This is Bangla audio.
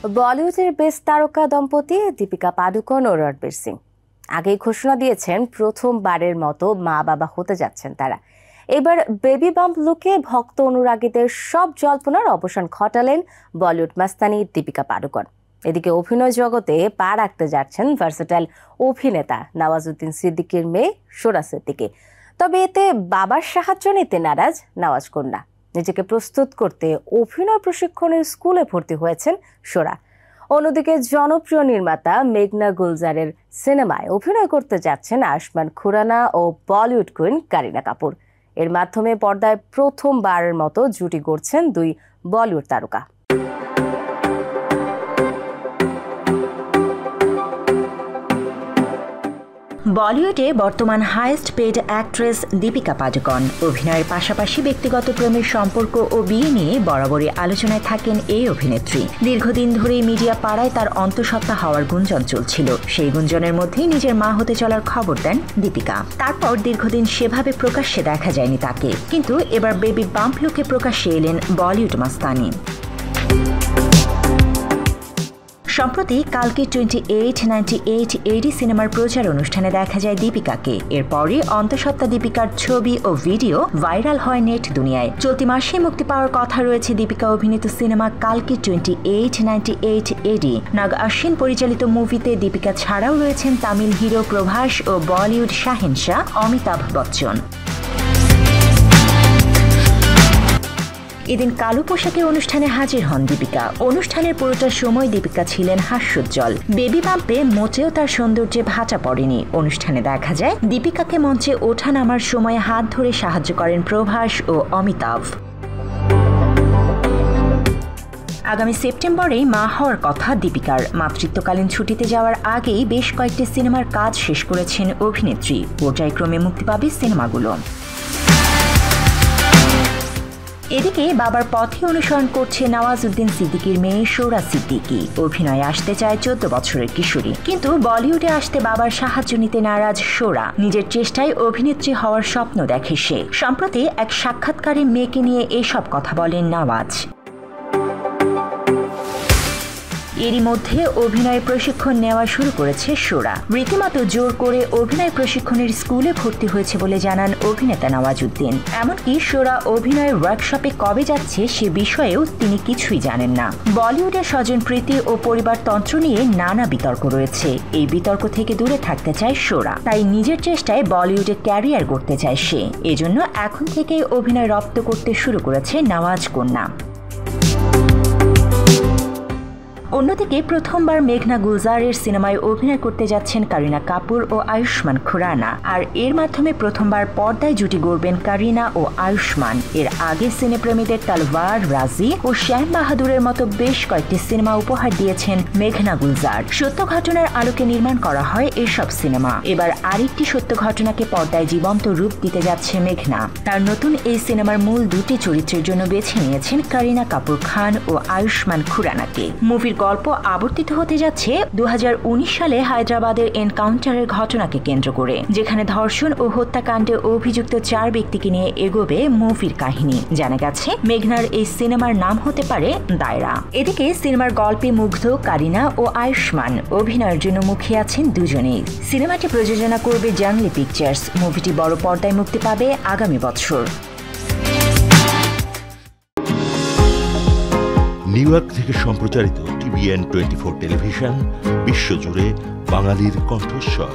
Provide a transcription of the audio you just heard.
বলিউডের বেশ তারকা দম্পতি দীপিকা পাডুকোন ও রণবীর সিং আগেই ঘোষণা দিয়েছেন প্রথমবারের মতো মা বাবা হতে যাচ্ছেন তারা। এবার বেবি বাম্প লুকে ভক্ত অনুরাগীদের সব জল্পনার অবসান ঘটালেন বলিউড মাস্তানি দীপিকা পাডুকোন। এদিকে অভিনয় জগতে পা রাখতে যাচ্ছেন ভার্সেটাইল অভিনেতা নওয়াজুদ্দিন সিদ্দিকীর মেয়ে সোরা সিদ্দিকী। তবে এতে বাবার সাহায্য নিতে নারাজ নওয়াজ কন্যা। নিজেকে প্রস্তুত করতে অভিনয় প্রশিক্ষণের স্কুলে ভর্তি হয়েছেন সোরা। অন্যদিকে জনপ্রিয় নির্মাতা মেঘনা গুলজারের সিনেমায় অভিনয় করতে যাচ্ছেন আয়ুষ্মান খুরানা ও বলিউড কুইন কারিনা কাপুর। এর মাধ্যমে পর্দায় প্রথমবারের মতো জুটি গড়ছেন দুই বলিউড তারকা। বলিউডে বর্তমান highest paid actress Deepika Padukone অভিনয়ের পাশাপাশি ব্যক্তিগত প্রেমের সম্পর্ক ও বিয়ে নিয়ে বরাবরই আলোচনায় থাকেন এই অভিনেত্রী। দীর্ঘদিন ধরেই মিডিয়া পাড়ায় তার অন্তঃসত্ত্বা হওয়ার গুঞ্জন চলছিল। সেই গুঞ্জনের মধ্যেই নিজের মা হতে চলার খবর দেন দীপিকা। তারপর দীর্ঘদিন সেভাবে প্রকাশ্যে দেখা যায়নি তাকে, কিন্তু এবার বেবি বাম্প লুকে প্রকাশ্যে এলেন বলিউড মাস্তানি। সম্প্রতি কালকে 2898 এডি সিনেমার প্রচার অনুষ্ঠানে দেখা যায় দীপিকাকে। এরপরই অন্তঃসত্ত্বা দীপিকার ছবি ও ভিডিও ভাইরাল হয় নেট দুনিয়ায়। চলতি মাসে মুক্তি পাওয়ার কথা রয়েছে দীপিকা অভিনীত সিনেমা কালকে 2898 এডি। নাগ আশ্বিন পরিচালিত মুভিতে দীপিকা ছাড়াও রয়েছেন তামিল হিরো প্রভাস ও বলিউড শাহেনশাহ অমিতাভ বচ্চন। এদিন কালো পোশাকে অনুষ্ঠানে হাজির হন দীপিকা। অনুষ্ঠানের পুরোটা সময় দীপিকা ছিলেন হাস্যোজ্জ্বল। বেবি বাম্পে মোটেও তার সৌন্দর্যে ভাটা পড়েনি। অনুষ্ঠানে দেখা যায় দীপিকাকে মঞ্চে ওঠা নামার সময় হাত ধরে সাহায্য করেন প্রভাস ও অমিতাভ। আগামী সেপ্টেম্বরেই মা হওয়ার কথা দীপিকার। মাতৃত্বকালীন ছুটিতে যাওয়ার আগেই বেশ কয়েকটি সিনেমার কাজ শেষ করেছেন অভিনেত্রী। পর্যায়ক্রমে মুক্তি পাবে সিনেমাগুলো। এদিকে বাবার পথে অনুসরণ করছে নওয়াজুদ্দিন সিদ্দিকীর মেয়ে সোরা সিদ্দিকী। অভিনয়ে আসতে চায় 14 বছরের কিশোরী, কিন্তু বলিউডে আসতে বাবার সাহায্য নিতে নারাজ সোরা। নিজের চেষ্টায় অভিনেত্রী হওয়ার স্বপ্ন দেখে সে। সম্প্রতি এক সাক্ষাৎকারে মেয়েকে নিয়ে এসব কথা বলেন নওয়াজ। এরই মধ্যে অভিনয় প্রশিক্ষণ নেওয়া শুরু করেছে সোরা। রীতিমতো জোর করে অভিনয় প্রশিক্ষণের স্কুলে ভর্তি হয়েছে বলে জানান অভিনেতা নওয়াজুদ্দিন। এমনকি সোরা অভিনয়ের ওয়ার্কশপে কবে যাচ্ছে সে বিষয়েও তিনি কিছুই জানেন না। বলিউডের স্বজনপ্রীতি ও পরিবারতন্ত্র নিয়ে নানা বিতর্ক রয়েছে। এই বিতর্ক থেকে দূরে থাকতে চায় সোরা, তাই নিজের চেষ্টায় বলিউডে ক্যারিয়ার গড়তে চায় সে। এজন্য এখন থেকেই অভিনয় রপ্ত করতে শুরু করেছে নওয়াজ কন্যা। অন্যদিকে প্রথমবার মেঘনা গুলজারের সিনেমায় অভিনয় করতে যাচ্ছেন কারিনা কাপুর ও আয়ুষ্মান খুরানা। আর এর মাধ্যমে প্রথমবার পর্দায় জুটি গড়বেন কারিনা ও আয়ুষ্মান। এর আগে সিনেপ্রেমীদের তালওয়ার, রাজি ও শ্যাম বাহাদুরের মতো বেশ কয়েকটি সিনেমা উপহার দিয়েছেন মেঘনা গুলজার। সত্য ঘটনার আলোকে নির্মাণ করা হয় এসব সিনেমা। এবার আরেকটি সত্য ঘটনাকে পর্দায় জীবন্ত রূপ দিতে যাচ্ছে মেঘনা। তার নতুন এই সিনেমার মূল দুটি চরিত্রের জন্য বেছে নিয়েছেন কারিনা কাপুর খান ও আয়ুষ্মান খুরানাকে। মুভির গল্প আবর্তিত হতে যাচ্ছে 2019 সালে হায়দ্রাবাদের এনকাউন্টারের ঘটনাকে কেন্দ্র করে, যেখানে ধর্ষণ ও হত্যাকাণ্ডে অভিযুক্ত 4 ব্যক্তিকে নিয়ে এগোবে মুভির কাহিনী। জানা গেছে মেঘনার এই সিনেমার নাম হতে পারে দায়রা। এদিকে সিনেমার গল্পে মুগ্ধ কারিনা ও আয়ুষ্মান। অভিনয়ের জন্য মুখিয়ে আছেন দুজনেই। সিনেমাটি প্রযোজনা করবে জাংলি পিকচার্স। মুভিটি বড় পর্দায় মুক্তি পাবে আগামী বছর। নিউ ইয়র্ক থেকে সম্প্রচারিত TVN 24 টেলিভিশন বিশ্বজুড়ে বাঙালির কণ্ঠস্বর।